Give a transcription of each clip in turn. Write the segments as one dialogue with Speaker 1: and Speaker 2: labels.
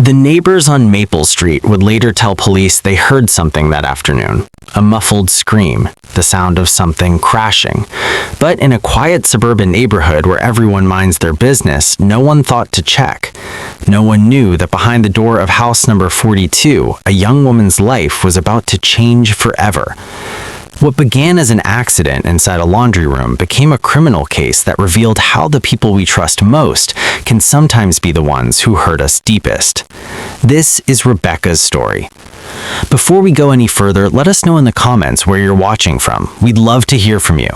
Speaker 1: The neighbors on Maple Street would later tell police they heard something that afternoon, a muffled scream, the sound of something crashing. But in a quiet suburban neighborhood where everyone minds their business, no one thought to check. No one knew that behind the door of house number 42, a young woman's life was about to change forever. What began as an accident inside a laundry room became a criminal case that revealed how the people we trust most can sometimes be the ones who hurt us deepest. This is Rebecca's story. Before we go any further, let us know in the comments where you're watching from. We'd love to hear from you.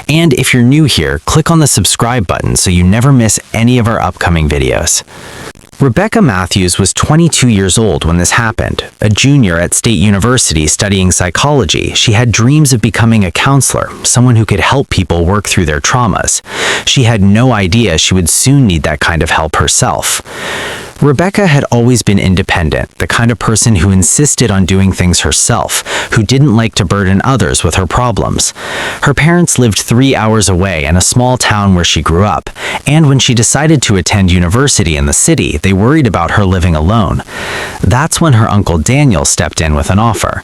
Speaker 1: And if you're new here, click on the subscribe button so you never miss any of our upcoming videos. Rebecca Matthews was 22 years old when this happened. A junior at State University studying psychology, she had dreams of becoming a counselor, someone who could help people work through their traumas. She had no idea she would soon need that kind of help herself. Rebecca had always been independent, the kind of person who insisted on doing things herself, who didn't like to burden others with her problems. Her parents lived 3 hours away in a small town where she grew up, and when she decided to attend university in the city, they worried about her living alone. That's when her uncle Daniel stepped in with an offer.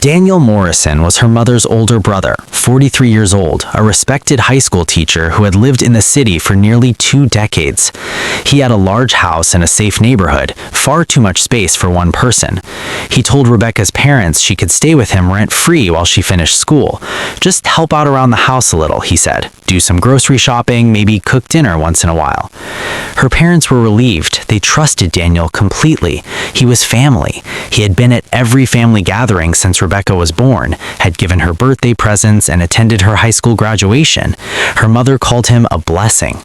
Speaker 1: Daniel Morrison was her mother's older brother, 43 years old, a respected high school teacher who had lived in the city for nearly 2 decades. He had a large house in a safe neighborhood, far too much space for one person. He told Rebecca's parents she could stay with him rent-free while she finished school. Just help out around the house a little, he said. Do some grocery shopping, maybe cook dinner once in a while. Her parents were relieved. They trusted Daniel completely. He was family. He had been at every family gathering since Rebecca was born, had given her birthday presents, and attended her high school graduation. Her mother called him a blessing.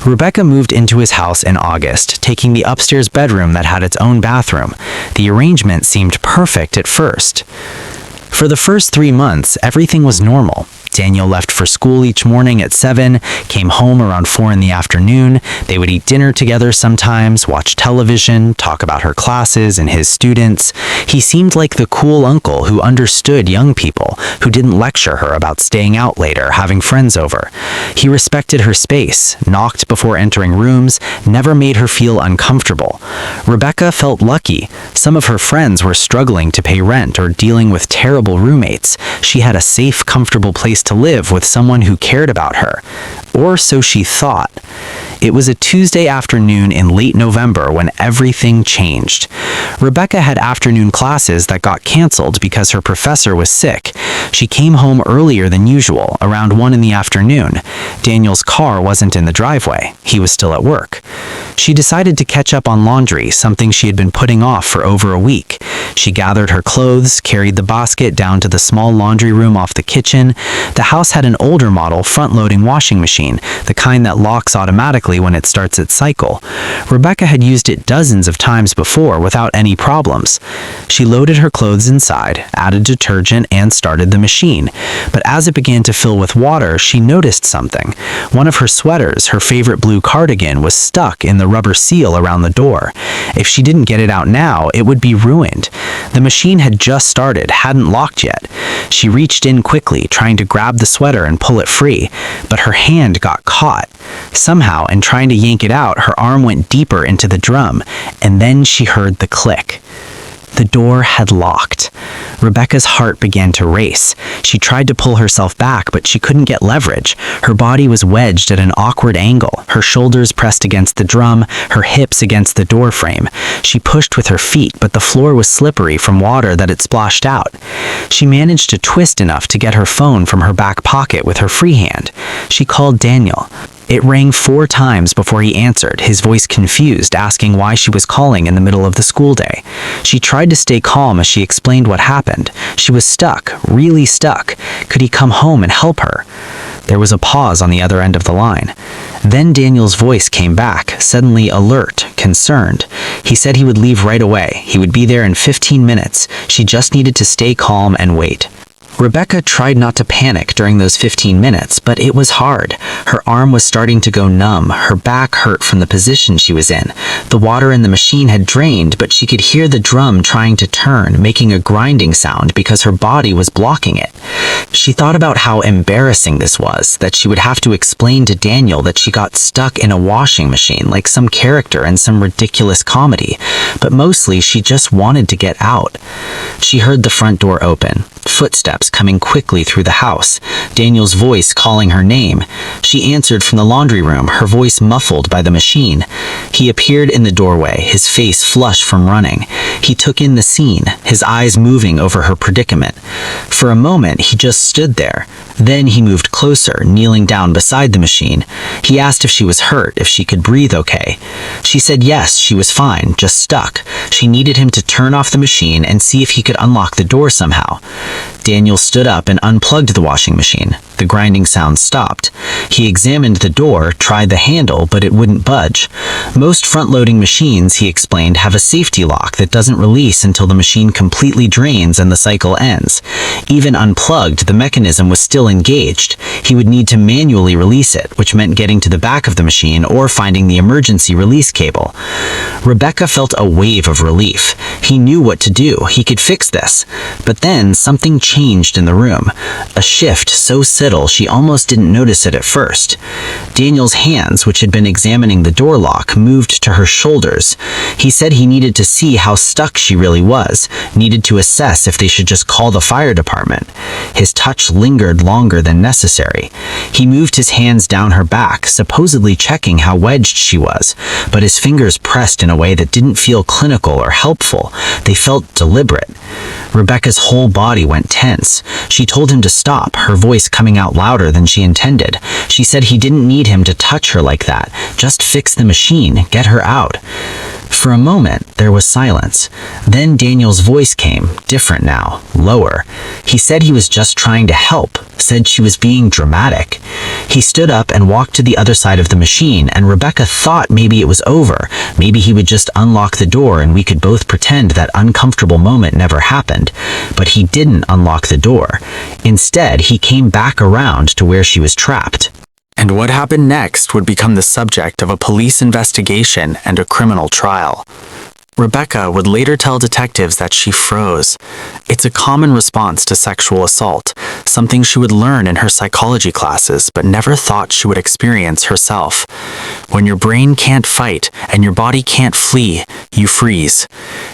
Speaker 1: Rebecca moved into his house in August, taking the upstairs bedroom that had its own bathroom. The arrangement seemed perfect at first. For the first 3 months, everything was normal. Daniel left for school each morning at 7, came home around 4 in the afternoon. They would eat dinner together sometimes, watch television, talk about her classes and his students. He seemed like the cool uncle who understood young people, who didn't lecture her about staying out later, having friends over. He respected her space, knocked before entering rooms, never made her feel uncomfortable. Rebecca felt lucky. Some of her friends were struggling to pay rent or dealing with terrible roommates. She had a safe, comfortable place to live with someone who cared about her. Or so she thought. It was a Tuesday afternoon in late November when everything changed. Rebecca had afternoon classes that got canceled because her professor was sick. She came home earlier than usual, around 1 in the afternoon. Daniel's car wasn't in the driveway. He was still at work. She decided to catch up on laundry, something she had been putting off for over a week. She gathered her clothes, carried the basket down to the small laundry room off the kitchen. The house had an older model front-loading washing machine, the kind that locks automatically when it starts its cycle. Rebecca had used it dozens of times before without any problems. She loaded her clothes inside, added detergent, and started the machine. But as it began to fill with water, she noticed something. One of her sweaters, her favorite blue cardigan, was stuck in the rubber seal around the door. If she didn't get it out now, it would be ruined. The machine had just started, hadn't locked yet. She reached in quickly, trying to grab the sweater and pull it free, but her hand got caught. Somehow, in trying to yank it out, her arm went deeper into the drum, and then she heard the click. The door had locked. Rebecca's heart began to race. She tried to pull herself back, but she couldn't get leverage. Her body was wedged at an awkward angle, her shoulders pressed against the drum, her hips against the door frame. She pushed with her feet, but the floor was slippery from water that had splashed out. She managed to twist enough to get her phone from her back pocket with her free hand. She called Daniel. It rang 4 times before he answered, his voice confused, asking why she was calling in the middle of the school day. She tried to stay calm as she explained what happened. She was stuck, really stuck. Could he come home and help her? There was a pause on the other end of the line. Then Daniel's voice came back, suddenly alert, concerned. He said he would leave right away. He would be there in 15 minutes. She just needed to stay calm and wait. Rebecca tried not to panic during those 15 minutes, but it was hard. Her arm was starting to go numb, her back hurt from the position she was in. The water in the machine had drained, but she could hear the drum trying to turn, making a grinding sound because her body was blocking it. She thought about how embarrassing this was, that she would have to explain to Daniel that she got stuck in a washing machine like some character in some ridiculous comedy, but mostly she just wanted to get out. She heard the front door open, footsteps coming quickly through the house, Daniel's voice calling her name. She answered from the laundry room, her voice muffled by the machine. He appeared in the doorway, his face flushed from running. He took in the scene, his eyes moving over her predicament. For a moment, he just stood there. Then he moved closer, kneeling down beside the machine. He asked if she was hurt, if she could breathe okay. She said yes, she was fine, just stuck. She needed him to turn off the machine and see if he could unlock the door somehow. Daniel stood up and unplugged the washing machine. The grinding sound stopped. He examined the door, tried the handle, but it wouldn't budge. Most front-loading machines, he explained, have a safety lock that doesn't release until the machine completely drains and the cycle ends. Even unplugged, the mechanism was still engaged. He would need to manually release it, which meant getting to the back of the machine or finding the emergency release cable. Rebecca felt a wave of relief. He knew what to do. He could fix this. But then something changed in the room. A shift so subtle she almost didn't notice it at first. Daniel's hands, which had been examining the door lock, moved to her shoulders. He said he needed to see how stuck she really was, needed to assess if they should just call the fire department. His touch lingered longer than necessary. He moved his hands down her back, supposedly checking how wedged she was, but his fingers pressed in a way that didn't feel clinical or helpful. They felt deliberate. Rebecca's whole body went tense. She told him to stop, her voice coming out louder than she intended. She said he didn't need him to touch her like that. Just fix the machine, get her out. For a moment, there was silence. Then Daniel's voice came, different now, lower. He said he was just trying to help, said she was being dramatic. He stood up and walked to the other side of the machine, and Rebecca thought maybe it was over. Maybe he would just unlock the door and we could both pretend that uncomfortable moment never happened. But he didn't unlock the door. Instead, he came back around to where she was trapped. And what happened next would become the subject of a police investigation and a criminal trial. Rebecca would later tell detectives that she froze. It's a common response to sexual assault, something she would learn in her psychology classes but never thought she would experience herself. When your brain can't fight and your body can't flee, you freeze.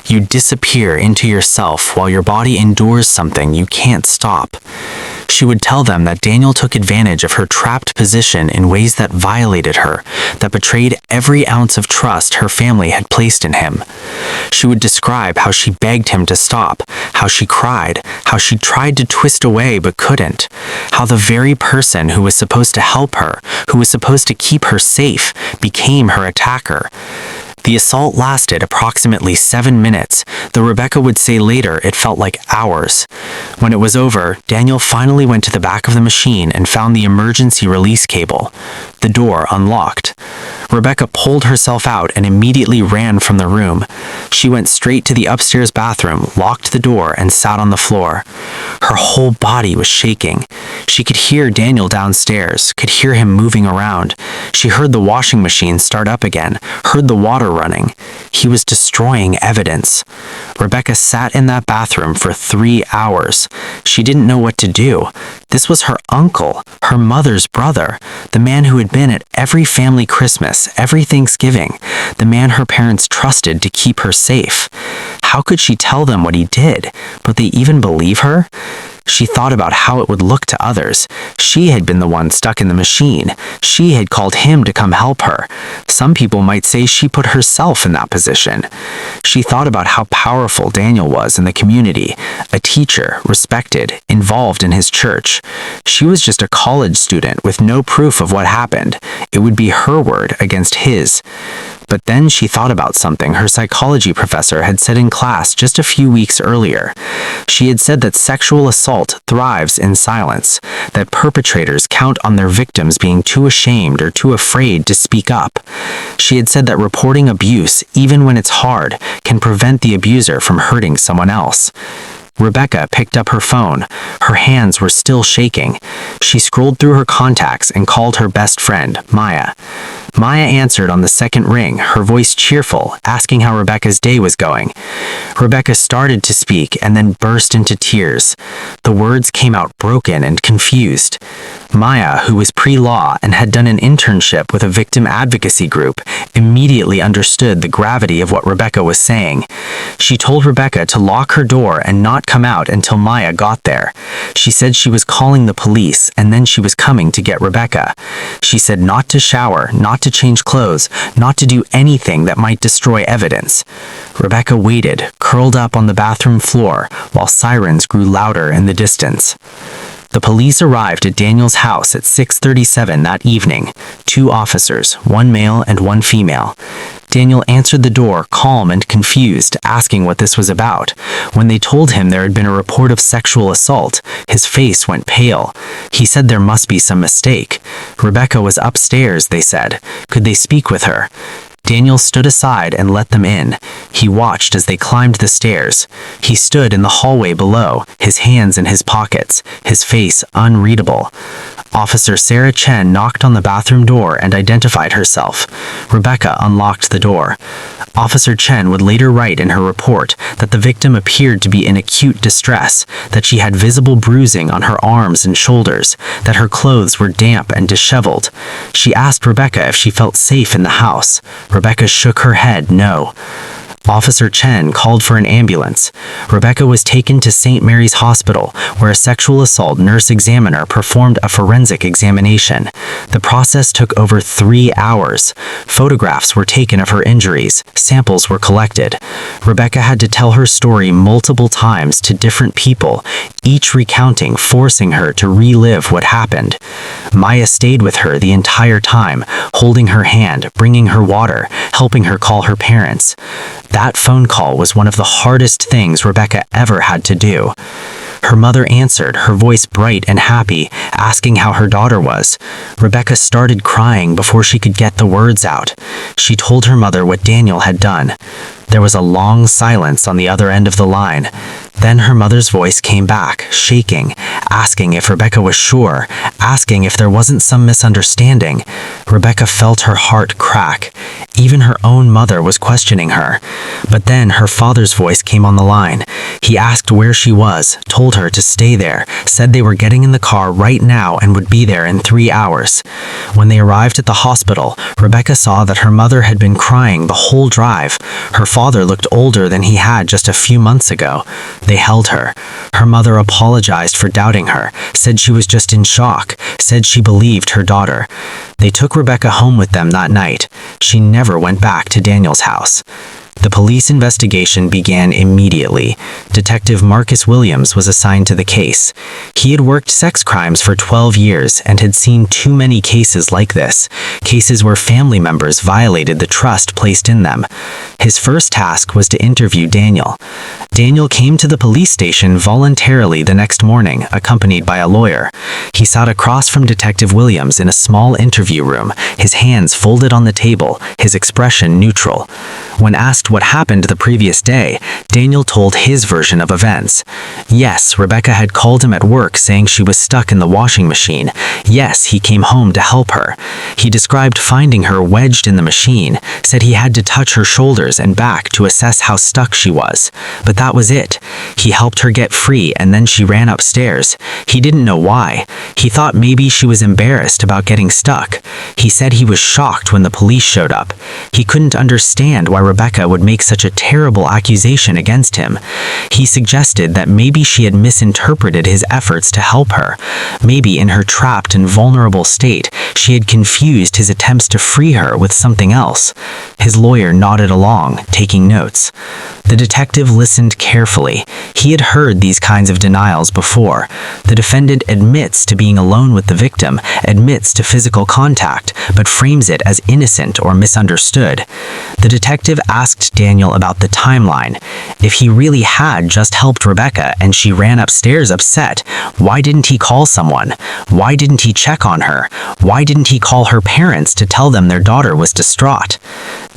Speaker 1: You disappear into yourself while your body endures something you can't stop. She would tell them that Daniel took advantage of her trapped position in ways that violated her, that betrayed every ounce of trust her family had placed in him. She would describe how she begged him to stop, how she cried, how she tried to twist away but couldn't, how the very person who was supposed to help her, who was supposed to keep her safe, became her attacker. The assault lasted approximately 7 minutes, though Rebecca would say later it felt like hours. When it was over, Daniel finally went to the back of the machine and found the emergency release cable. The door unlocked. Rebecca pulled herself out and immediately ran from the room. She went straight to the upstairs bathroom, locked the door, and sat on the floor. Her whole body was shaking. She could hear Daniel downstairs, could hear him moving around. She heard the washing machine start up again, heard the water running. He was destroying evidence. Rebecca sat in that bathroom for 3 hours. She didn't know what to do. This was her uncle, her mother's brother, the man who had been at every family Christmas, every Thanksgiving, the man her parents trusted to keep her safe. How could she tell them what he did? Would they even believe her? She thought about how it would look to others. She had been the one stuck in the machine. She had called him to come help her. Some people might say she put herself in that position. She thought about how powerful Daniel was in the community, a teacher, respected, involved in his church. She was just a college student with no proof of what happened. It would be her word against his. But then she thought about something her psychology professor had said in class just a few weeks earlier. She had said that sexual assault thrives in silence, that perpetrators count on their victims being too ashamed or too afraid to speak up. She had said that reporting abuse, even when it's hard, can prevent the abuser from hurting someone else. Rebecca picked up her phone. Her hands were still shaking. She scrolled through her contacts and called her best friend, Maya. Maya answered on the second ring, her voice cheerful, asking how Rebecca's day was going. Rebecca started to speak and then burst into tears. The words came out broken and confused. Maya, who was pre-law and had done an internship with a victim advocacy group, immediately understood the gravity of what Rebecca was saying. She told Rebecca to lock her door and not come out until Maya got there. She said she was calling the police and then she was coming to get Rebecca. She said not to shower, not to change clothes, not to do anything that might destroy evidence. Rebecca waited, curled up on the bathroom floor, while sirens grew louder in the distance. The police arrived at Daniel's house at 6:37 that evening. 2 officers, 1 male and 1 female. Daniel answered the door, calm and confused, asking what this was about. When they told him there had been a report of sexual assault, his face went pale. He said there must be some mistake. Rebecca was upstairs, they said. Could they speak with her? Daniel stood aside and let them in. He watched as they climbed the stairs. He stood in the hallway below, his hands in his pockets, his face unreadable. Officer Sarah Chen knocked on the bathroom door and identified herself. Rebecca unlocked the door. Officer Chen would later write in her report that the victim appeared to be in acute distress, that she had visible bruising on her arms and shoulders, that her clothes were damp and disheveled. She asked Rebecca if she felt safe in the house. Rebecca shook her head no. Officer Chen called for an ambulance. Rebecca was taken to St. Mary's Hospital, where a sexual assault nurse examiner performed a forensic examination. The process took over 3 hours. Photographs were taken of her injuries. Samples were collected. Rebecca had to tell her story multiple times to different people, each recounting, forcing her to relive what happened. Maya stayed with her the entire time, holding her hand, bringing her water, helping her call her parents. That phone call was one of the hardest things Rebecca ever had to do. Her mother answered, her voice bright and happy, asking how her daughter was. Rebecca started crying before she could get the words out. She told her mother what Daniel had done. There was a long silence on the other end of the line. Then her mother's voice came back, shaking, asking if Rebecca was sure, asking if there wasn't some misunderstanding. Rebecca felt her heart crack. Even her own mother was questioning her. But then her father's voice came on the line. He asked where she was, told her to stay there, said they were getting in the car right now and would be there in 3 hours. When they arrived at the hospital, Rebecca saw that her mother had been crying the whole drive. Her father looked older than he had just a few months ago. They held her. Her mother apologized for doubting her, said she was just in shock, said she believed her daughter. They took Rebecca home with them that night. She never went back to Daniel's house. The police investigation began immediately. Detective Marcus Williams was assigned to the case. He had worked sex crimes for 12 years and had seen too many cases like this, cases where family members violated the trust placed in them. His first task was to interview Daniel. Daniel came to the police station voluntarily the next morning, accompanied by a lawyer. He sat across from Detective Williams in a small interview room, his hands folded on the table, his expression neutral. When asked what happened the previous day, Daniel told his version of events. Yes, Rebecca had called him at work saying she was stuck in the washing machine. Yes, he came home to help her. He described finding her wedged in the machine, said he had to touch her shoulders and back to assess how stuck she was. But that was it. He helped her get free and then she ran upstairs. He didn't know why. He thought maybe she was embarrassed about getting stuck. He said he was shocked when the police showed up. He couldn't understand why Rebecca would make such a terrible accusation against him. He suggested that maybe she had misinterpreted his efforts to help her. Maybe in her trapped and vulnerable state, she had confused his attempts to free her with something else. His lawyer nodded along, taking notes. The detective listened carefully. He had heard these kinds of denials before. The defendant admits to being alone with the victim, admits to physical contact, but frames it as innocent or misunderstood. The detective asked Daniel about the timeline. If he really had just helped Rebecca and she ran upstairs upset, why didn't he call someone? Why didn't he check on her? Why didn't he call her parents to tell them their daughter was distraught?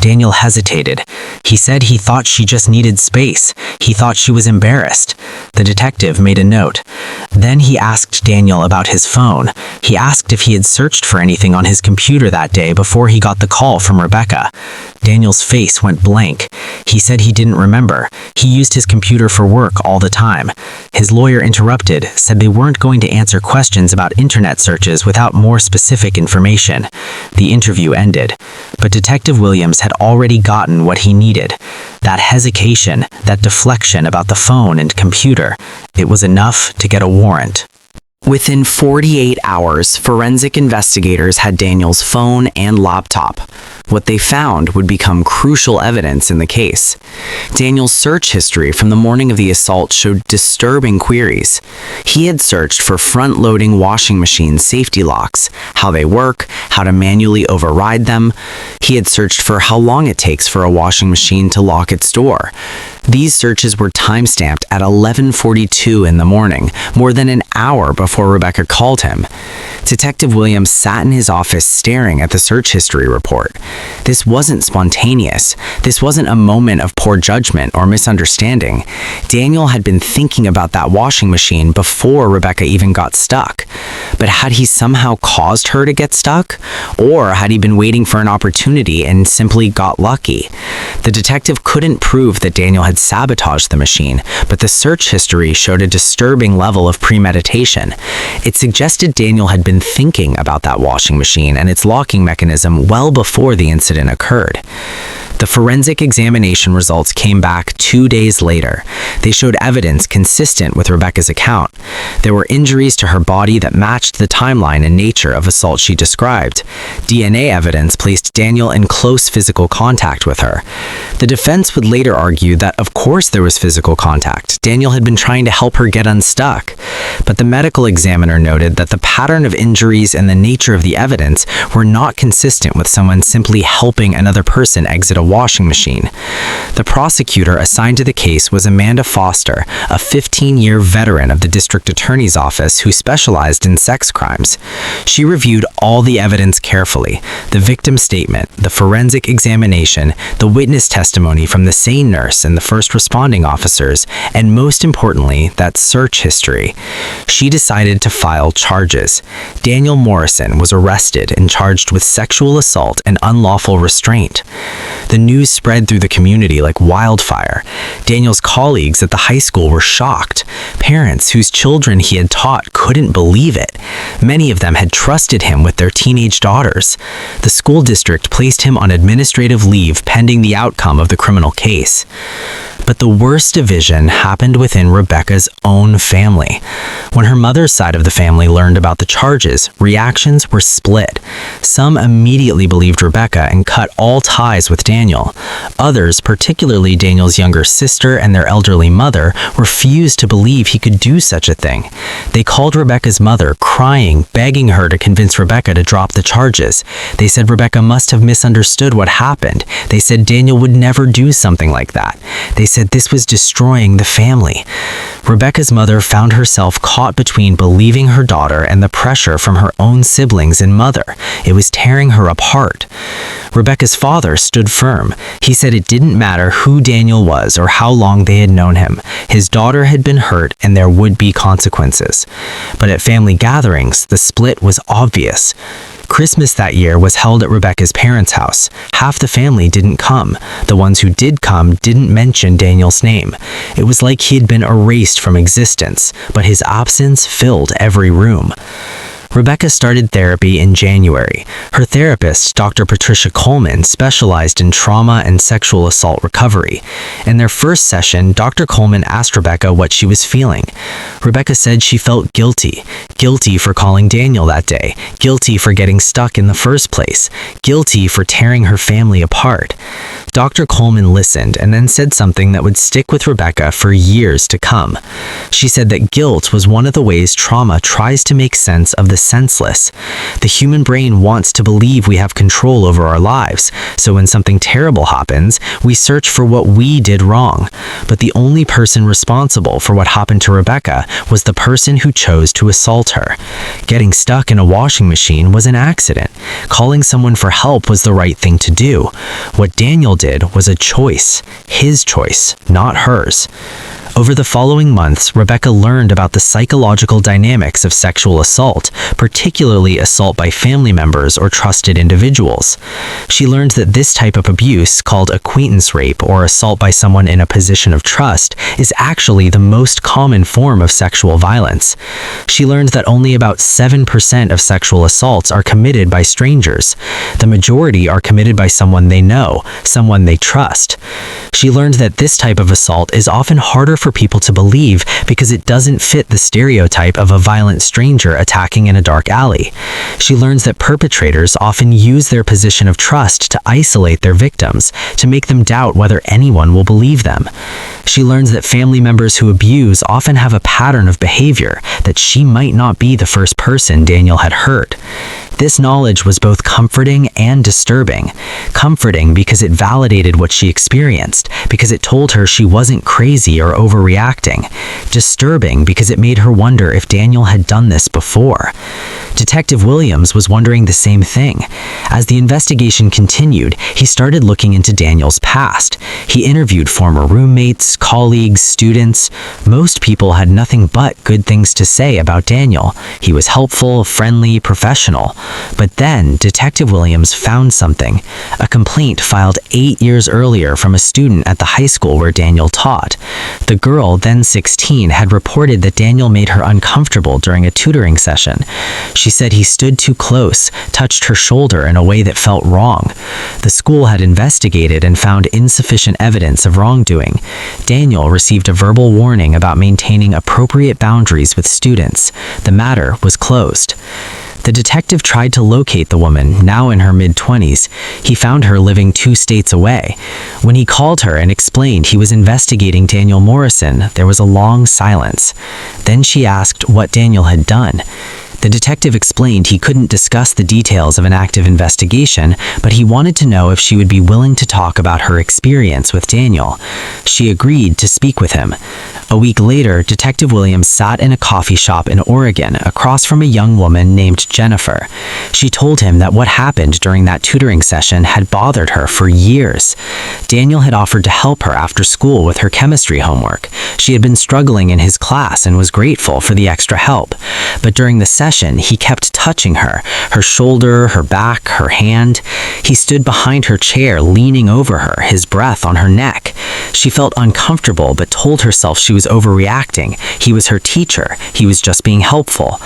Speaker 1: Daniel hesitated. He said he thought she just needed space. He thought she was embarrassed. The detective made a note. Then he asked Daniel about his phone. He asked if he had searched for anything on his computer that day before he got the call from Rebecca. Daniel's face went blank. He said he didn't remember. He used his computer for work all the time. His lawyer interrupted, said they weren't going to answer questions about internet searches without more specific information. The interview ended, but Detective Williams had already gotten what he needed. That hesitation, that deflection about the phone and computer, it was enough to get a warrant. Within 48 hours, forensic investigators had Daniel's phone and laptop. What they found would become crucial evidence in the case. Daniel's search history from the morning of the assault showed disturbing queries. He had searched for front-loading washing machine safety locks, how they work, how to manually override them. He had searched for how long it takes for a washing machine to lock its door. These searches were time-stamped at 11:42 in the morning, more than an hour before Rebecca called him. Detective Williams sat in his office staring at the search history report. This wasn't spontaneous. This wasn't a moment of poor judgment or misunderstanding. Daniel had been thinking about that washing machine before Rebecca even got stuck. But had he somehow caused her to get stuck? Or had he been waiting for an opportunity and simply got lucky? The detective couldn't prove that Daniel had sabotaged the machine, but the search history showed a disturbing level of premeditation. It suggested Daniel had been thinking about that washing machine and its locking mechanism well before the incident occurred. The forensic examination results came back 2 days later. They showed evidence consistent with Rebecca's account. There were injuries to her body that matched the timeline and nature of assault she described. DNA evidence placed Daniel in close physical contact with her. The defense would later argue that of course there was physical contact. Daniel had been trying to help her get unstuck. But the medical examiner noted that the pattern of injuries and the nature of the evidence were not consistent with someone simply helping another person exit a washing machine. The prosecutor assigned to the case was Amanda Foster, a 15-year veteran of the district attorney's office who specialized in sex crimes. She reviewed all the evidence carefully: the victim statement, the forensic examination, the witness testimony from the SANE nurse and the first responding officers, and most importantly, that search history. She decided to file charges. Daniel Morrison was arrested and charged with sexual assault and unlawful restraint. The news spread through the community like wildfire. Daniel's colleagues at the high school were shocked. Parents whose children he had taught couldn't believe it. Many of them had trusted him with their teenage daughters. The school district placed him on administrative leave pending the outcome of the criminal case. But the worst division happened within Rebecca's own family. When her mother's side of the family learned about the charges, reactions were split. Some immediately believed Rebecca and cut all ties with Daniel. Others, particularly Daniel's younger sister and their elderly mother, refused to believe he could do such a thing. They called Rebecca's mother, crying, begging her to convince Rebecca to drop the charges. They said Rebecca must have misunderstood what happened. They said Daniel would never do something like that. They said this was destroying the family. Rebecca's mother found herself caught between believing her daughter and the pressure from her own siblings and mother. It was tearing her apart. Rebecca's father stood firm. He said it didn't matter who Daniel was or how long they had known him. His daughter had been hurt and there would be consequences. But at family gatherings, the split was obvious. Christmas that year was held at Rebecca's parents' house. Half the family didn't come. The ones who did come didn't mention Daniel's name. It was like he had been erased from existence, but his absence filled every room. Rebecca started therapy in January. Her therapist, Dr. Patricia Coleman, specialized in trauma and sexual assault recovery. In their first session, Dr. Coleman asked Rebecca what she was feeling. Rebecca said she felt guilty. Guilty for calling Daniel that day. Guilty for getting stuck in the first place. Guilty for tearing her family apart. Dr. Coleman listened and then said something that would stick with Rebecca for years to come. She said that guilt was one of the ways trauma tries to make sense of the senseless. The human brain wants to believe we have control over our lives, so when something terrible happens, we search for what we did wrong. But the only person responsible for what happened to Rebecca was the person who chose to assault her. Getting stuck in a washing machine was an accident. Calling someone for help was the right thing to do. What Daniel did was a choice, his choice, not hers. Over the following months, Rebecca learned about the psychological dynamics of sexual assault, particularly assault by family members or trusted individuals. She learned that this type of abuse, called acquaintance rape or assault by someone in a position of trust, is actually the most common form of sexual violence. She learned that only about 7% of sexual assaults are committed by strangers. The majority are committed by someone they know, someone they trust. She learned that this type of assault is often harder for people to believe because it doesn't fit the stereotype of a violent stranger attacking in a dark alley. She learns that perpetrators often use their position of trust to isolate their victims, to make them doubt whether anyone will believe them. She learns that family members who abuse often have a pattern of behavior, that she might not be the first person Daniel had hurt. This knowledge was both comforting and disturbing. Comforting because it validated what she experienced, because it told her she wasn't crazy or overreacting. Disturbing because it made her wonder if Daniel had done this before. Detective Williams was wondering the same thing. As the investigation continued, he started looking into Daniel's past. He interviewed former roommates, colleagues, students. Most people had nothing but good things to say about Daniel. He was helpful, friendly, professional. But then, Detective Williams found something. A complaint filed 8 years earlier from a student at the high school where Daniel taught. The girl, then 16, had reported that Daniel made her uncomfortable during a tutoring session. She said he stood too close, touched her shoulder in a way that felt wrong. The school had investigated and found insufficient evidence of wrongdoing. Daniel received a verbal warning about maintaining appropriate boundaries with students. The matter was closed. The detective tried to locate the woman, now in her mid-20s. He found her living 2 states away. When he called her and explained he was investigating Daniel Morrison, there was a long silence. Then she asked what Daniel had done. The detective explained he couldn't discuss the details of an active investigation, but he wanted to know if she would be willing to talk about her experience with Daniel. She agreed to speak with him. A week later, Detective Williams sat in a coffee shop in Oregon across from a young woman named Jennifer. She told him that what happened during that tutoring session had bothered her for years. Daniel had offered to help her after school with her chemistry homework. She had been struggling in his class and was grateful for the extra help. But during the session, he kept touching her shoulder, her back, her hand. He stood behind her chair, leaning over her, his breath on her neck. She felt uncomfortable but told herself she was overreacting. He was her teacher. He was just being helpful.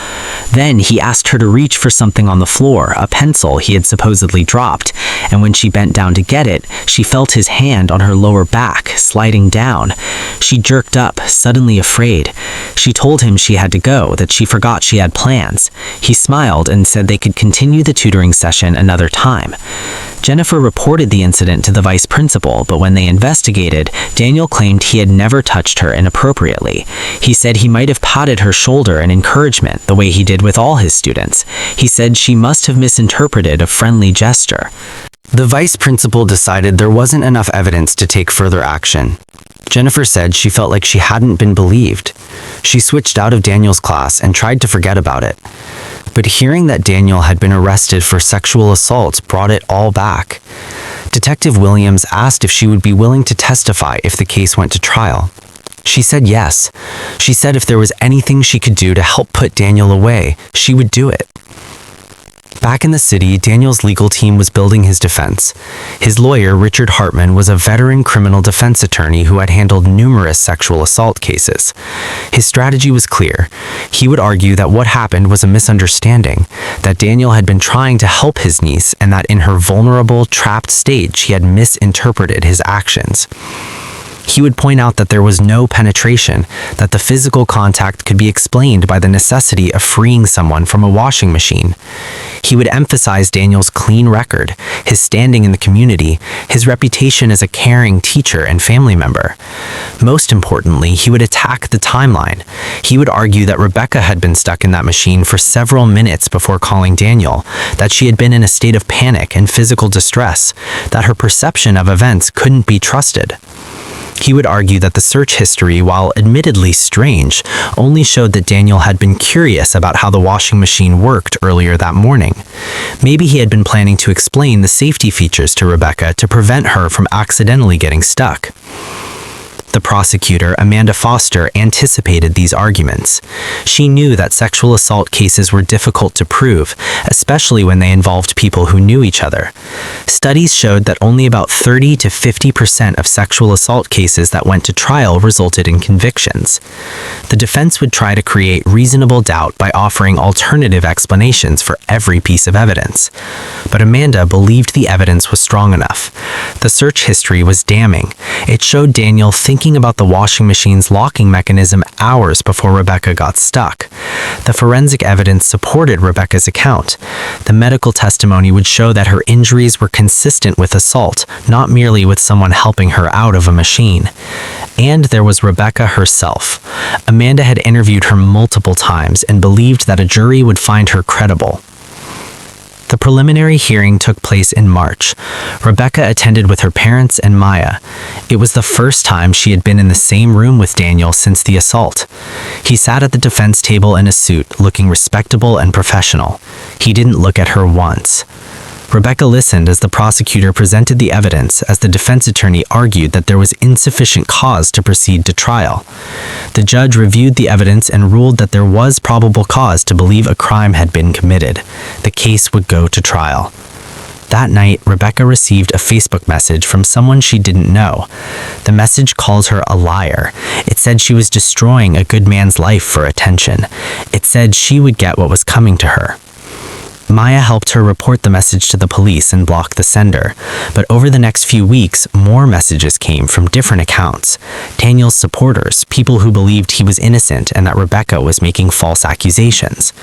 Speaker 1: Then he asked her to reach for something on the floor, a pencil he had supposedly dropped, and when she bent down to get it, she felt his hand on her lower back, sliding down. She jerked up, suddenly afraid. She told him she had to go, that she forgot she had plans. He smiled and said they could continue the tutoring session another time. Jennifer reported the incident to the vice principal, but when they investigated, Daniel claimed he had never touched her inappropriately. He said he might have patted her shoulder in encouragement, the way he did with all his students. He said she must have misinterpreted a friendly gesture. The vice principal decided there wasn't enough evidence to take further action. Jennifer said she felt like she hadn't been believed. She switched out of Daniel's class and tried to forget about it. But hearing that Daniel had been arrested for sexual assault brought it all back. Detective Williams asked if she would be willing to testify if the case went to trial. She said yes. She said if there was anything she could do to help put Daniel away, she would do it. Back in the city, Daniel's legal team was building his defense. His lawyer, Richard Hartman, was a veteran criminal defense attorney who had handled numerous sexual assault cases. His strategy was clear. He would argue that what happened was a misunderstanding, that Daniel had been trying to help his niece, and that in her vulnerable, trapped state, she had misinterpreted his actions. He would point out that there was no penetration, that the physical contact could be explained by the necessity of freeing someone from a washing machine. He would emphasize Daniel's clean record, his standing in the community, his reputation as a caring teacher and family member. Most importantly, he would attack the timeline. He would argue that Rebecca had been stuck in that machine for several minutes before calling Daniel, that she had been in a state of panic and physical distress, that her perception of events couldn't be trusted. He would argue that the search history, while admittedly strange, only showed that Daniel had been curious about how the washing machine worked earlier that morning. Maybe he had been planning to explain the safety features to Rebecca to prevent her from accidentally getting stuck. The prosecutor, Amanda Foster, anticipated these arguments. She knew that sexual assault cases were difficult to prove, especially when they involved people who knew each other. Studies showed that only about 30 to 50% of sexual assault cases that went to trial resulted in convictions. The defense would try to create reasonable doubt by offering alternative explanations for every piece of evidence. But Amanda believed the evidence was strong enough. The search history was damning. It showed Daniel thinking about the washing machine's locking mechanism hours before Rebecca got stuck. The forensic evidence supported Rebecca's account. The medical testimony would show that her injuries were consistent with assault, not merely with someone helping her out of a machine. And there was Rebecca herself. Amanda had interviewed her multiple times and believed that a jury would find her credible. The preliminary hearing took place in March. Rebecca attended with her parents and Maya. It was the first time she had been in the same room with Daniel since the assault. He sat at the defense table in a suit, looking respectable and professional. He didn't look at her once. Rebecca listened as the prosecutor presented the evidence, as the defense attorney argued that there was insufficient cause to proceed to trial. The judge reviewed the evidence and ruled that there was probable cause to believe a crime had been committed. The case would go to trial. That night, Rebecca received a Facebook message from someone she didn't know. The message called her a liar. It said she was destroying a good man's life for attention. It said she would get what was coming to her. Maya helped her report the message to the police and block the sender, but over the next few weeks, more messages came from different accounts. Daniel's supporters, people who believed he was innocent and that Rebecca was making false accusations.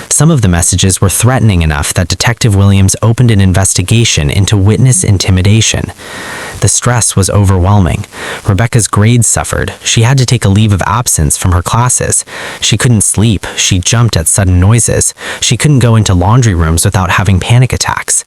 Speaker 1: Some of the messages were threatening enough that Detective Williams opened an investigation into witness intimidation. The stress was overwhelming. Rebecca's grades suffered. She had to take a leave of absence from her classes. She couldn't sleep. She jumped at sudden noises. She couldn't go into laundry rooms without having panic attacks.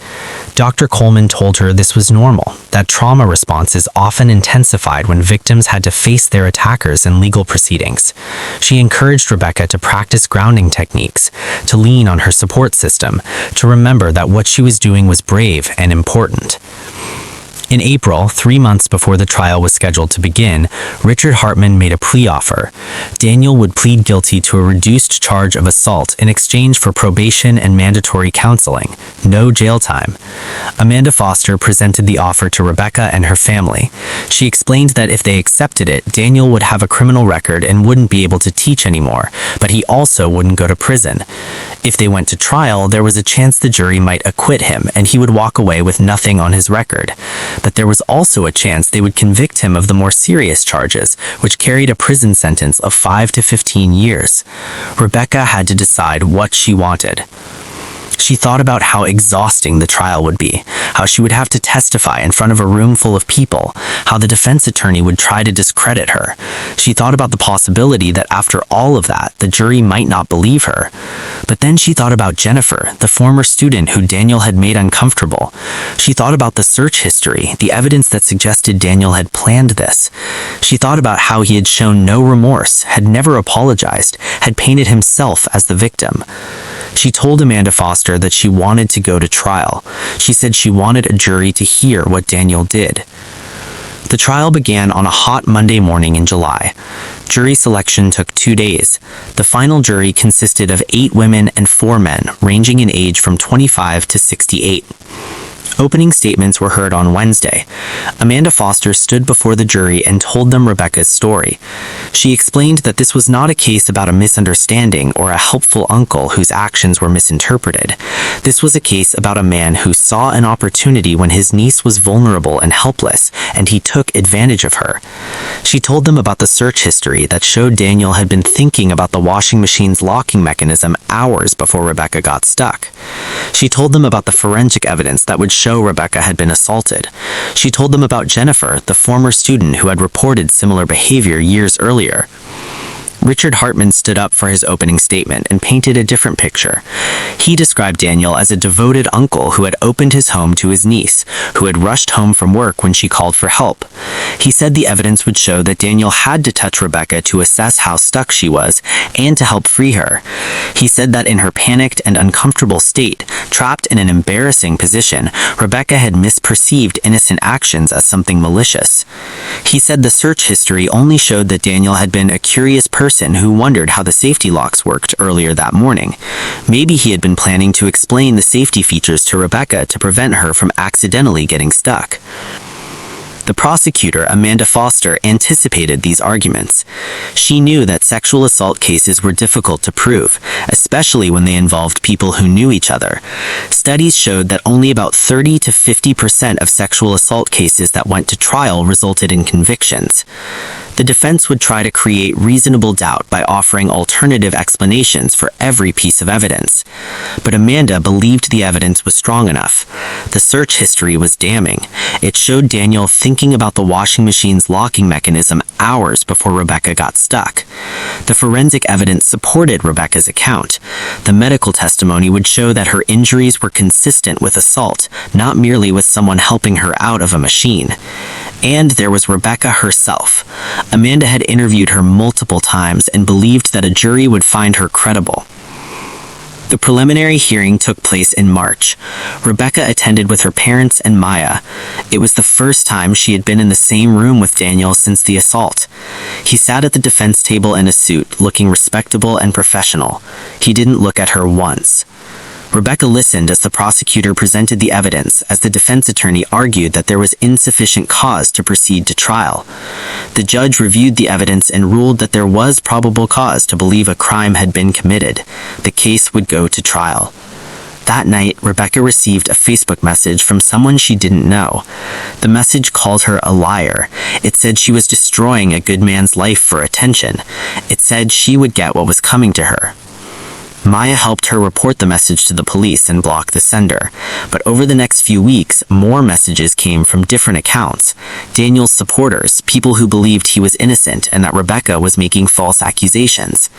Speaker 1: Dr. Coleman told her this was normal, that trauma responses often intensified when victims had to face their attackers in legal proceedings. She encouraged Rebecca to practice grounding techniques, to lean on her support system, to remember that what she was doing was brave and important. In April, 3 months before the trial was scheduled to begin, Richard Hartman made a plea offer. Daniel would plead guilty to a reduced charge of assault in exchange for probation and mandatory counseling, no jail time. Amanda Foster presented the offer to Rebecca and her family. She explained that if they accepted it, Daniel would have a criminal record and wouldn't be able to teach anymore, but he also wouldn't go to prison. If they went to trial, there was a chance the jury might acquit him and he would walk away with nothing on his record. But there was also a chance they would convict him of the more serious charges, which carried a prison sentence of 5 to 15 years. Rebecca had to decide what she wanted. She thought about how exhausting the trial would be, how she would have to testify in front of a room full of people, how the defense attorney would try to discredit her. She thought about the possibility that after all of that, the jury might not believe her. But then she thought about Jennifer, the former student who Daniel had made uncomfortable. She thought about the search history, the evidence that suggested Daniel had planned this. She thought about how he had shown no remorse, had never apologized, had painted himself as the victim. She told Amanda Foster that she wanted to go to trial. She said she wanted a jury to hear what Daniel did. The trial began on a hot Monday morning in July. Jury selection took 2 days. The final jury consisted of 8 women and 4 men, ranging in age from 25 to 68. Opening statements were heard on Wednesday. Amanda Foster stood before the jury and told them Rebecca's story. She explained that this was not a case about a misunderstanding or a helpful uncle whose actions were misinterpreted. This was a case about a man who saw an opportunity when his niece was vulnerable and helpless, and he took advantage of her. She told them about the search history that showed Daniel had been thinking about the washing machine's locking mechanism hours before Rebecca got stuck. She told them about the forensic evidence that would show Rebecca had been assaulted. She told them about Jennifer, the former student who had reported similar behavior years earlier. Richard Hartman stood up for his opening statement and painted a different picture. He described Daniel as a devoted uncle who had opened his home to his niece, who had rushed home from work when she called for help. He said the evidence would show that Daniel had to touch Rebecca to assess how stuck she was and to help free her. He said that in her panicked and uncomfortable state, trapped in an embarrassing position, Rebecca had misperceived innocent actions as something malicious. He said the search history only showed that Daniel had been a curious person who wondered how the safety locks worked earlier that morning. Maybe he had been planning to explain the safety features to Rebecca to prevent her from accidentally getting stuck. The prosecutor, Amanda Foster, anticipated these arguments. She knew that sexual assault cases were difficult to prove, especially when they involved people who knew each other. Studies showed that only about 30 to 50% of sexual assault cases that went to trial resulted in convictions. The defense would try to create reasonable doubt by offering alternative explanations for every piece of evidence. But Amanda believed the evidence was strong enough. The search history was damning. It showed Daniel thinking about the washing machine's locking mechanism hours before Rebecca got stuck. The forensic evidence supported Rebecca's account. The medical testimony would show that her injuries were consistent with assault, not merely with someone helping her out of a machine. And there was Rebecca herself. Amanda had interviewed her multiple times and believed that a jury would find her credible. The preliminary hearing took place in March. Rebecca attended with her parents and Maya. It was the first time she had been in the same room with Daniel since the assault. He sat at the defense table in a suit, looking respectable and professional. He didn't look at her once. Rebecca listened as the prosecutor presented the evidence, as the defense attorney argued that there was insufficient cause to proceed to trial. The judge reviewed the evidence and ruled that there was probable cause to believe a crime had been committed. The case would go to trial. That night, Rebecca received a Facebook message from someone she didn't know. The message called her a liar. It said she was destroying a good man's life for attention. It said she would get what was coming to her. Maya helped her report the message to the police and block the sender. But over the next few weeks, more messages came from different accounts. Daniel's supporters, people who believed he was innocent and that Rebecca was making false accusations.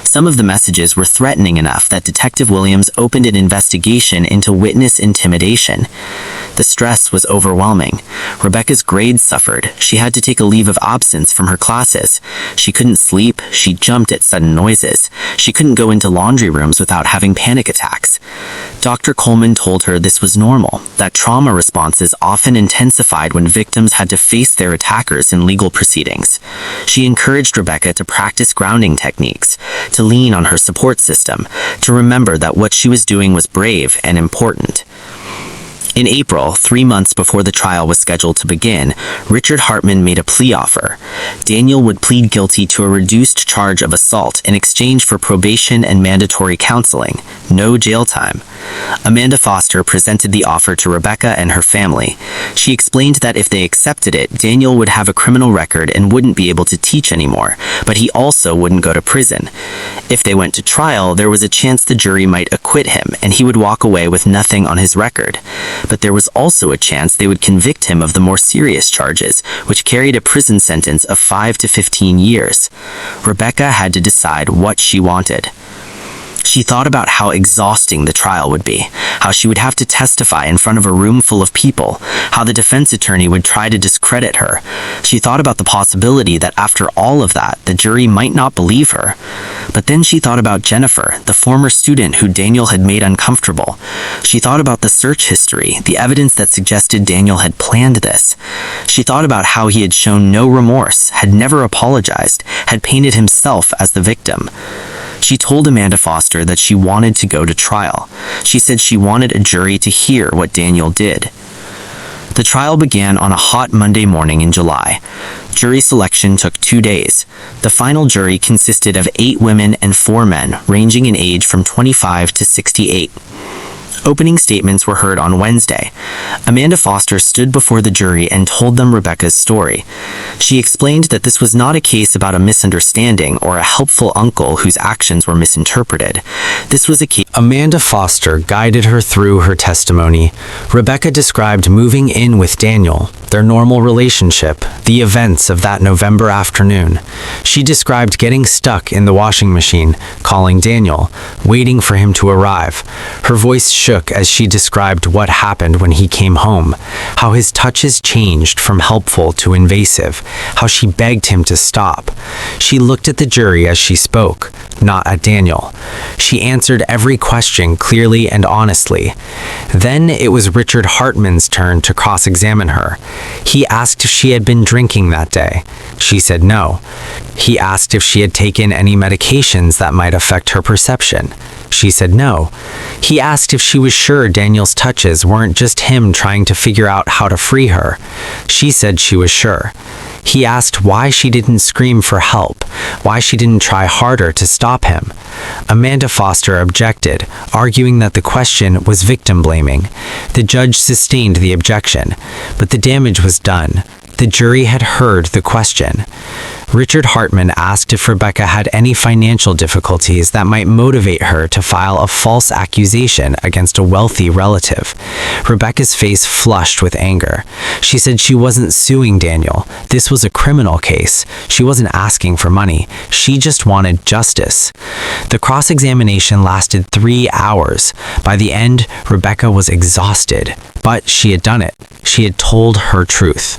Speaker 1: Some of the messages were threatening enough that Detective Williams opened an investigation into witness intimidation. The stress was overwhelming. Rebecca's grades suffered. She had to take a leave of absence from her classes. She couldn't sleep. She jumped at sudden noises. She couldn't go into laundry rooms without having panic attacks. Dr. Coleman told her this was normal, that trauma responses often intensified when victims had to face their attackers in legal proceedings. She encouraged Rebecca to practice grounding techniques, to lean on her support system, to remember that what she was doing was brave and important. In April, 3 months before the trial was scheduled to begin, Richard Hartman made a plea offer. Daniel would plead guilty to a reduced charge of assault in exchange for probation and mandatory counseling, no jail time. Amanda Foster presented the offer to Rebecca and her family. She explained that if they accepted it, Daniel would have a criminal record and wouldn't be able to teach anymore, but he also wouldn't go to prison. If they went to trial, there was a chance the jury might acquit him and he would walk away with nothing on his record. But there was also a chance they would convict him of the more serious charges, which carried a prison sentence of 5 to 15 years. Rebecca had to decide what she wanted. She thought about how exhausting the trial would be, how she would have to testify in front of a room full of people, how the defense attorney would try to discredit her. She thought about the possibility that after all of that, the jury might not believe her. But then she thought about Jennifer, the former student who Daniel had made uncomfortable. She thought about the search history, the evidence that suggested Daniel had planned this. She thought about how he had shown no remorse, had never apologized, had painted himself as the victim. She told Amanda Foster that she wanted to go to trial. She said she wanted a jury to hear what Daniel did.
Speaker 2: The trial began on a hot Monday morning in July. Jury selection took 2 days. The final jury consisted of 8 women and 4 men, ranging in age from 25 to 68. Opening statements were heard on Wednesday. Amanda Foster stood before the jury and told them Rebecca's story. She explained that this was not a case about a misunderstanding or a helpful uncle whose actions were misinterpreted. This was a case.
Speaker 1: Amanda Foster guided her through her testimony. Rebecca described moving in with Daniel, their normal relationship, the events of that November afternoon. She described getting stuck in the washing machine, calling Daniel, waiting for him to arrive. Her voice shook as she described what happened when he came home, how his touches changed from helpful to invasive, how she begged him to stop. She looked at the jury as she spoke, not at Daniel. She answered every question clearly and honestly. Then it was Richard Hartman's turn to cross-examine her. He asked if she had been drinking that day. She said no. He asked if she had taken any medications that might affect her perception. She said no. He asked if she was sure Daniel's touches weren't just him trying to figure out how to free her. She said she was sure. He asked why she didn't scream for help, why she didn't try harder to stop him. Amanda Foster objected, arguing that the question was victim blaming. The judge sustained the objection, but the damage was done. The jury had heard the question. Richard Hartman asked if Rebecca had any financial difficulties that might motivate her to file a false accusation against a wealthy relative. Rebecca's face flushed with anger. She said she wasn't suing Daniel. This was a criminal case. She wasn't asking for money. She just wanted justice. The cross-examination lasted 3 hours. By the end, Rebecca was exhausted, but she had done it. She had told her truth.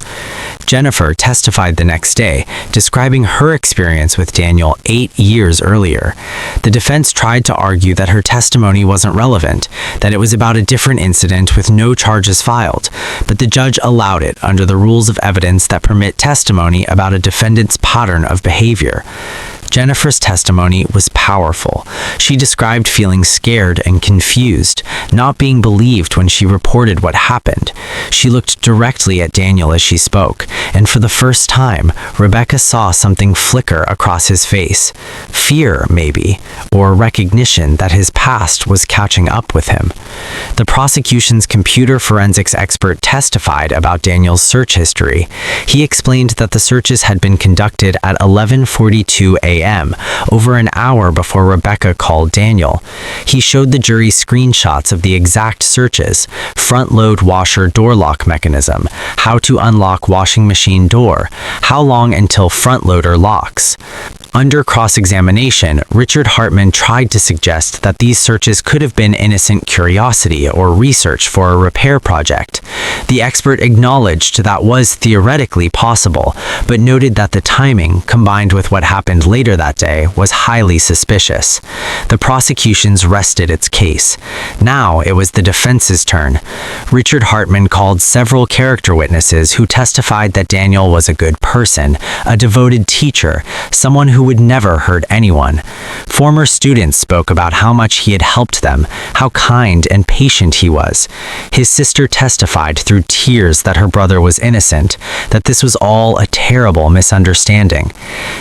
Speaker 1: Jennifer testified the next day, describing her experience with Daniel 8 years earlier. The defense tried to argue that her testimony wasn't relevant, that it was about a different incident with no charges filed, but the judge allowed it under the rules of evidence that permit testimony about a defendant's pattern of behavior. Jennifer's testimony was powerful. She described feeling scared and confused, not being believed when she reported what happened. She looked directly at Daniel as she spoke, and for the first time, Rebecca saw something flicker across his face. Fear, maybe, or recognition that his past was catching up with him. The prosecution's computer forensics expert testified about Daniel's search history. He explained that the searches had been conducted at 11:42 a.m., over an hour before Rebecca called Daniel. He showed the jury screenshots of the exact searches: front-load washer door lock mechanism, how to unlock washing machine door, how long until front loader locks. Under cross-examination, Richard Hartman tried to suggest that these searches could have been innocent curiosity or research for a repair project. The expert acknowledged that was theoretically possible, but noted that the timing, combined with what happened later that day, was highly suspicious. The prosecution's rested its case. Now it was the defense's turn. Richard Hartman called several character witnesses who testified that Daniel was a good person, a devoted teacher, someone who would never hurt anyone. Former students spoke about how much he had helped them, how kind and patient he was. His sister testified through tears that her brother was innocent, that this was all a terrible misunderstanding.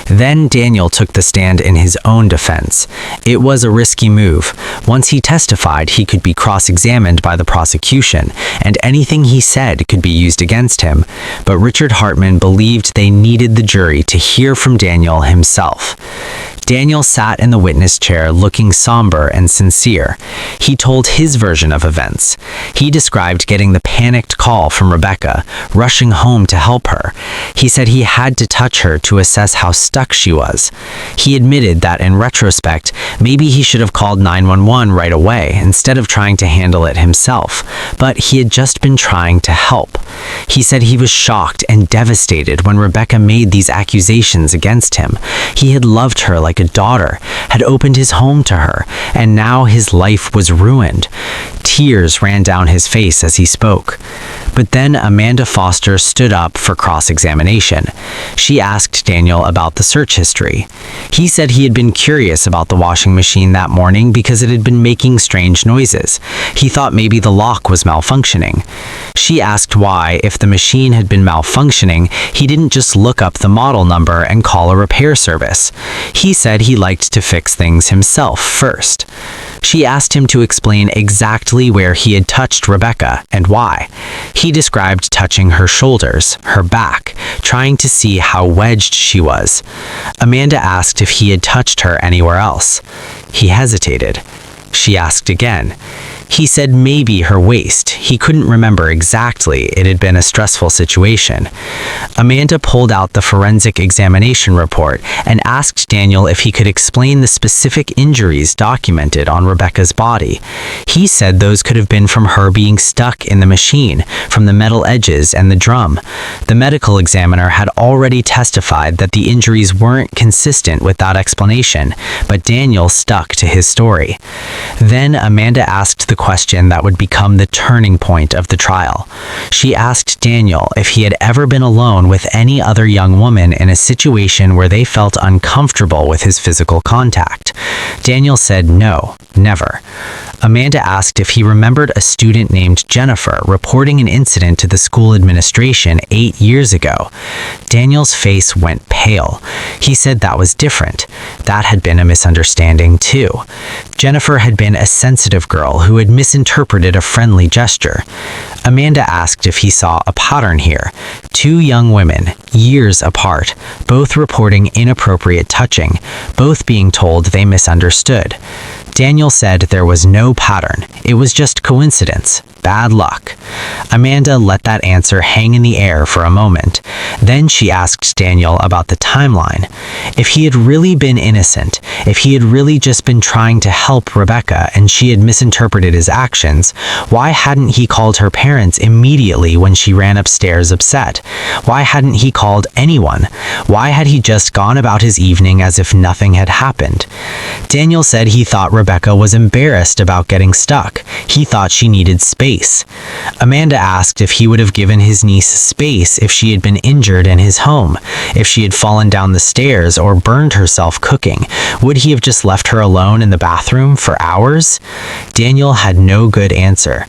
Speaker 1: Then Daniel took the stand in his own defense. It was a risky move. Once he testified, he could be cross-examined by the prosecution, and anything he said could be used against him. But Richard Hartman believed they needed the jury to hear from Daniel himself. Daniel sat in the witness chair looking somber and sincere. He told his version of events. He described getting the panicked call from Rebecca, rushing home to help her. He said he had to touch her to assess how stuck she was. He admitted that in retrospect, maybe he should have called 911 right away instead of trying to handle it himself, but he had just been trying to help. He said he was shocked and devastated when Rebecca made these accusations against him. He had loved her like a daughter, had opened his home to her, and now his life was ruined. Tears ran down his face as he spoke. But then Amanda Foster stood up for cross-examination. She asked Daniel about the search history. He said he had been curious about the washing machine that morning because it had been making strange noises. He thought maybe the lock was malfunctioning. She asked why, if the machine had been malfunctioning, he didn't just look up the model number and call a repair service. He said he liked to fix things himself first. She asked him to explain exactly where he had touched Rebecca and why. He described touching her shoulders, her back, trying to see how wedged she was. Amanda asked if he had touched her anywhere else. He hesitated. She asked again. He said maybe her waist. He couldn't remember exactly. It had been a stressful situation. Amanda pulled out the forensic examination report and asked Daniel if he could explain the specific injuries documented on Rebecca's body. He said those could have been from her being stuck in the machine, from the metal edges and the drum. The medical examiner had already testified that the injuries weren't consistent with that explanation, but Daniel stuck to his story. Then Amanda asked the question that would become the turning point of the trial. She asked Daniel if he had ever been alone with any other young woman in a situation where they felt uncomfortable with his physical contact. Daniel said no, never. Amanda asked if he remembered a student named Jennifer reporting an incident to the school administration 8 years ago. Daniel's face went pale. He said that was different. That had been a misunderstanding too. Jennifer had been a sensitive girl who had misinterpreted a friendly gesture. Amanda asked if he saw a pattern here. 2 young women, years apart, both reporting inappropriate touching, both being told they misunderstood. Daniel said there was no pattern. It was just coincidence. Bad luck. Amanda let that answer hang in the air for a moment. Then she asked Daniel about the timeline. If he had really been innocent, if he had really just been trying to help Rebecca and she had misinterpreted his actions, why hadn't he called her parents immediately when she ran upstairs upset? Why hadn't he called anyone? Why had he just gone about his evening as if nothing had happened? Daniel said he thought Rebecca was embarrassed about getting stuck. He thought she needed space. Amanda asked if he would have given his niece space if she had been injured in his home, if she had fallen down the stairs or burned herself cooking. Would he have just left her alone in the bathroom for hours? Daniel had no good answer.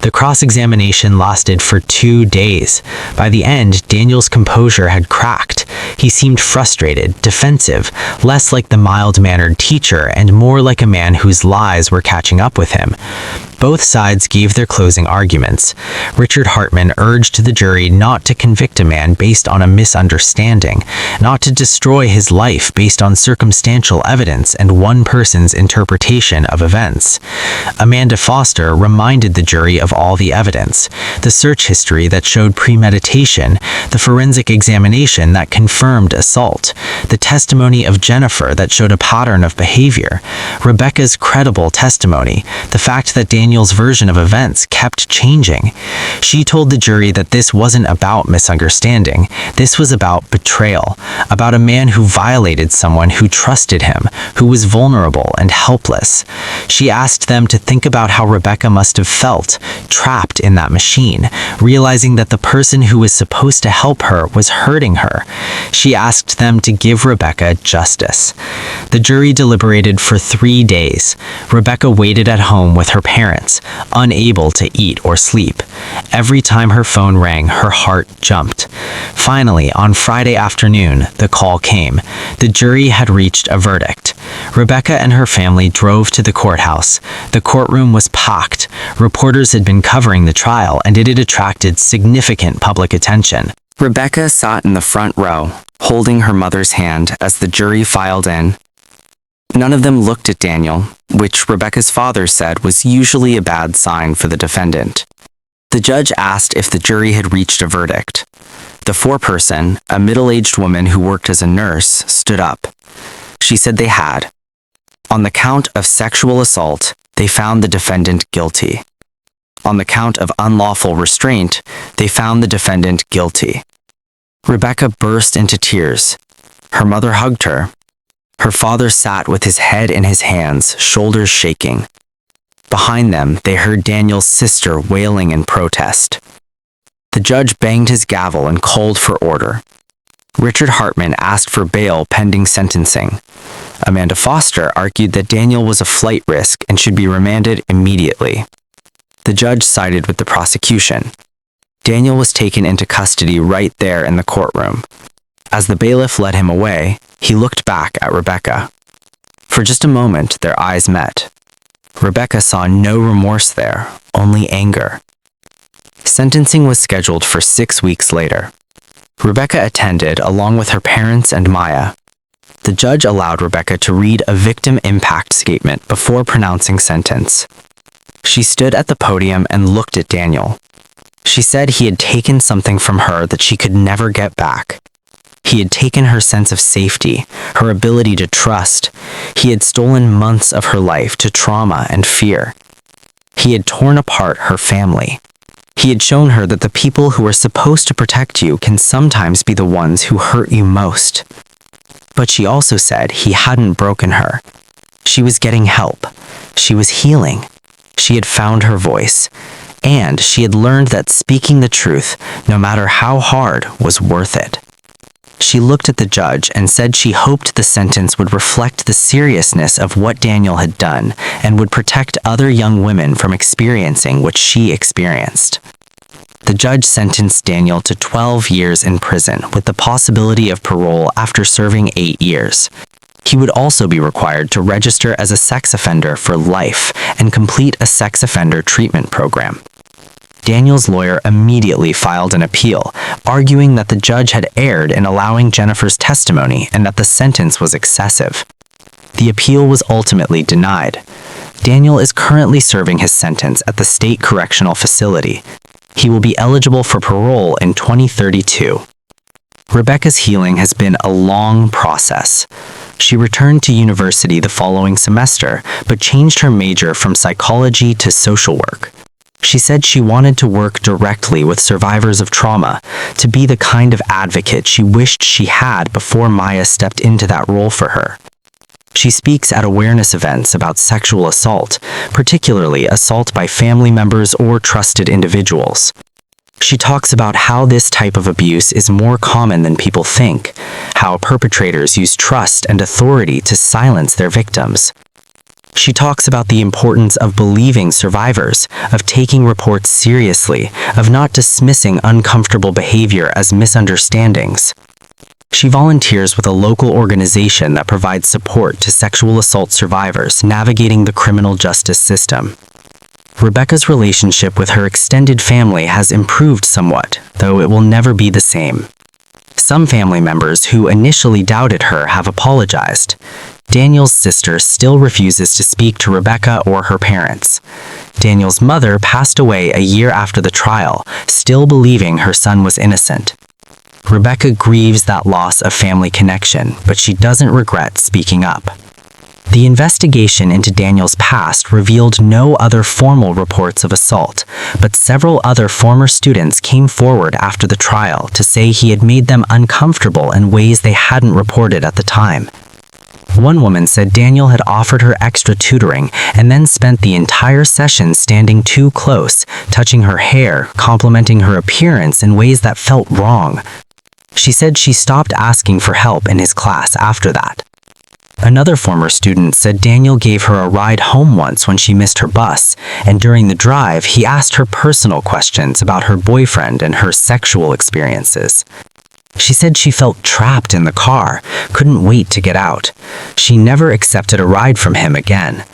Speaker 1: The cross-examination lasted for 2 days. By the end, Daniel's composure had cracked. He seemed frustrated, defensive, less like the mild-mannered teacher and more like a man whose lies were catching up with him. Both sides gave their closing arguments. Richard Hartman urged the jury not to convict a man based on a misunderstanding, not to destroy his life based on circumstantial evidence and one person's interpretation of events. Amanda Foster reminded the jury of all the evidence, the search history that showed premeditation, the forensic examination that confirmed assault, the testimony of Jennifer that showed a pattern of behavior, Rebecca's credible testimony, the fact that Daniel's version of events kept changing. She told the jury that this wasn't about misunderstanding. This was about betrayal, about a man who violated someone who trusted him, who was vulnerable and helpless. She asked them to think about how Rebecca must have felt, trapped in that machine, realizing that the person who was supposed to help her was hurting her. She asked them to give Rebecca justice. The jury deliberated for 3 days. Rebecca waited at home with her parents, unable to eat or sleep. Every time her phone rang, her heart jumped. Finally, on Friday afternoon, the call came. The jury had reached a verdict. Rebecca and her family drove to the courthouse. The courtroom was packed. Reporters had been covering the trial, and it had attracted significant public attention. Rebecca sat in the front row, holding her mother's hand as the jury filed in. None of them looked at Daniel, which Rebecca's father said was usually a bad sign for the defendant. The judge asked if the jury had reached a verdict. The foreperson, a middle-aged woman who worked as a nurse, stood up. She said they had. On the count of sexual assault, they found the defendant guilty. On the count of unlawful restraint, they found the defendant guilty. Rebecca burst into tears. Her mother hugged her. Her father sat with his head in his hands, shoulders shaking. Behind them, they heard Daniel's sister wailing in protest. The judge banged his gavel and called for order. Richard Hartman asked for bail pending sentencing. Amanda Foster argued that Daniel was a flight risk and should be remanded immediately. The judge sided with the prosecution. Daniel was taken into custody right there in the courtroom. As the bailiff led him away, he looked back at Rebecca. For just a moment, their eyes met. Rebecca saw no remorse there, only anger. Sentencing was scheduled for 6 weeks later. Rebecca attended along with her parents and Maya. The judge allowed Rebecca to read a victim impact statement before pronouncing sentence. She stood at the podium and looked at Daniel. She said he had taken something from her that she could never get back. He had taken her sense of safety, her ability to trust. He had stolen months of her life to trauma and fear. He had torn apart her family. He had shown her that the people who are supposed to protect you can sometimes be the ones who hurt you most. But she also said he hadn't broken her. She was getting help. She was healing. She had found her voice. And she had learned that speaking the truth, no matter how hard, was worth it. She looked at the judge and said she hoped the sentence would reflect the seriousness of what Daniel had done and would protect other young women from experiencing what she experienced. The judge sentenced Daniel to 12 years in prison with the possibility of parole after serving 8 years. He would also be required to register as a sex offender for life and complete a sex offender treatment program. Daniel's lawyer immediately filed an appeal, arguing that the judge had erred in allowing Jennifer's testimony and that the sentence was excessive. The appeal was ultimately denied. Daniel is currently serving his sentence at the state correctional facility. He will be eligible for parole in 2032. Rebecca's healing has been a long process. She returned to university the following semester, but changed her major from psychology to social work. She said she wanted to work directly with survivors of trauma, to be the kind of advocate she wished she had before Maya stepped into that role for her. She speaks at awareness events about sexual assault, particularly assault by family members or trusted individuals. She talks about how this type of abuse is more common than people think, how perpetrators use trust and authority to silence their victims. She talks about the importance of believing survivors, of taking reports seriously, of not dismissing uncomfortable behavior as misunderstandings. She volunteers with a local organization that provides support to sexual assault survivors navigating the criminal justice system. Rebecca's relationship with her extended family has improved somewhat, though it will never be the same. Some family members who initially doubted her have apologized. Daniel's sister still refuses to speak to Rebecca or her parents. Daniel's mother passed away a year after the trial, still believing her son was innocent. Rebecca grieves that loss of family connection, but she doesn't regret speaking up. The investigation into Daniel's past revealed no other formal reports of assault, but several other former students came forward after the trial to say he had made them uncomfortable in ways they hadn't reported at the time. One woman said Daniel had offered her extra tutoring and then spent the entire session standing too close, touching her hair, complimenting her appearance in ways that felt wrong. She said she stopped asking for help in his class after that. Another former student said Daniel gave her a ride home once when she missed her bus, and during the drive, he asked her personal questions about her boyfriend and her sexual experiences. She said she felt trapped in the car, couldn't wait to get out. She never accepted a ride from him again.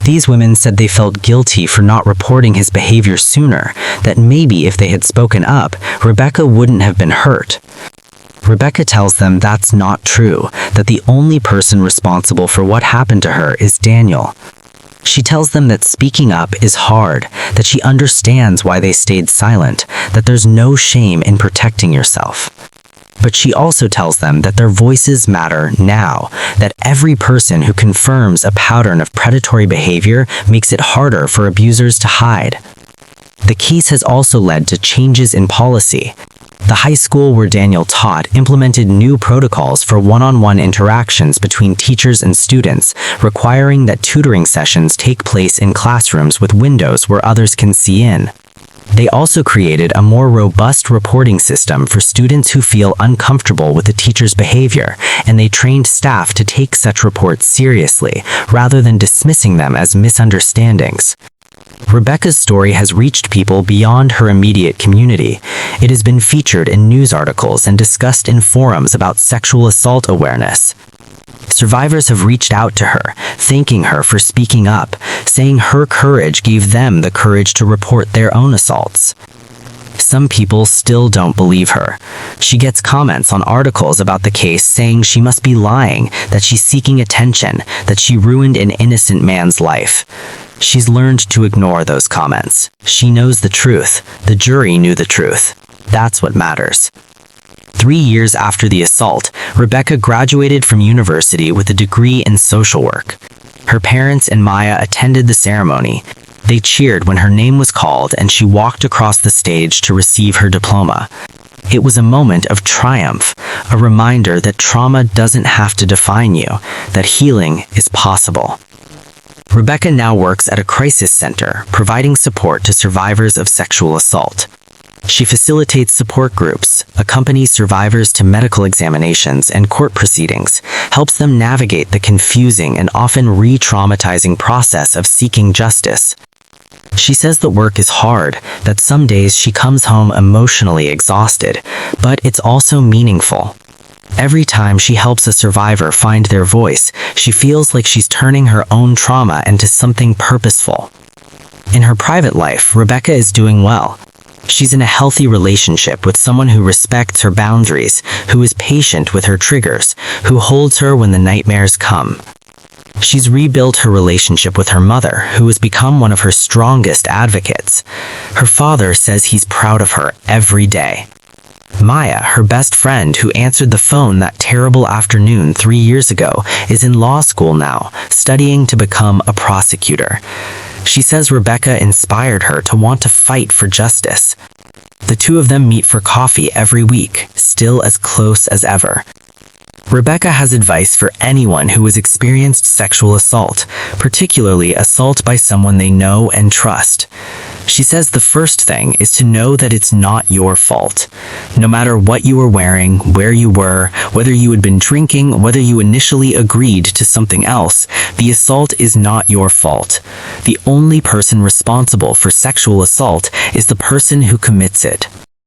Speaker 1: These women said they felt guilty for not reporting his behavior sooner, that maybe if they had spoken up, Rebecca wouldn't have been hurt. Rebecca tells them that's not true, that the only person responsible for what happened to her is Daniel. She tells them that speaking up is hard, that she understands why they stayed silent, that there's no shame in protecting yourself. But she also tells them that their voices matter now, that every person who confirms a pattern of predatory behavior makes it harder for abusers to hide. The case has also led to changes in policy. The high school where Daniel taught implemented new protocols for one-on-one interactions between teachers and students, requiring that tutoring sessions take place in classrooms with windows where others can see in. They also created a more robust reporting system for students who feel uncomfortable with the teacher's behavior, and they trained staff to take such reports seriously, rather than dismissing them as misunderstandings. Rebecca's story has reached people beyond her immediate community. It has been featured in news articles and discussed in forums about sexual assault awareness. Survivors have reached out to her, thanking her for speaking up, saying her courage gave them the courage to report their own assaults. Some people still don't believe her. She gets comments on articles about the case saying she must be lying, that she's seeking attention, that she ruined an innocent man's life. She's learned to ignore those comments. She knows the truth. The jury knew the truth. That's what matters. 3 years after the assault, Rebecca graduated from university with a degree in social work. Her parents and Maya attended the ceremony. They cheered when her name was called and she walked across the stage to receive her diploma. It was a moment of triumph, a reminder that trauma doesn't have to define you, that healing is possible. Rebecca now works at a crisis center, providing support to survivors of sexual assault. She facilitates support groups, accompanies survivors to medical examinations and court proceedings, helps them navigate the confusing and often re-traumatizing process of seeking justice. She says the work is hard, that some days she comes home emotionally exhausted, but it's also meaningful. Every time she helps a survivor find their voice, she feels like she's turning her own trauma into something purposeful. In her private life, Rebecca is doing well. She's in a healthy relationship with someone who respects her boundaries, who is patient with her triggers, who holds her when the nightmares come. She's rebuilt her relationship with her mother, who has become one of her strongest advocates. Her father says he's proud of her every day. Maya, her best friend who answered the phone that terrible afternoon 3 years ago, is in law school now, studying to become a prosecutor. She says Rebecca inspired her to want to fight for justice. The two of them meet for coffee every week, still as close as ever. Rebecca has advice for anyone who has experienced sexual assault, particularly assault by someone they know and trust. She says the first thing is to know that it's not your fault. No matter what you were wearing, where you were, whether you had been drinking, whether you initially agreed to something else, the assault is not your fault. The only person responsible for sexual assault is the person who commits it.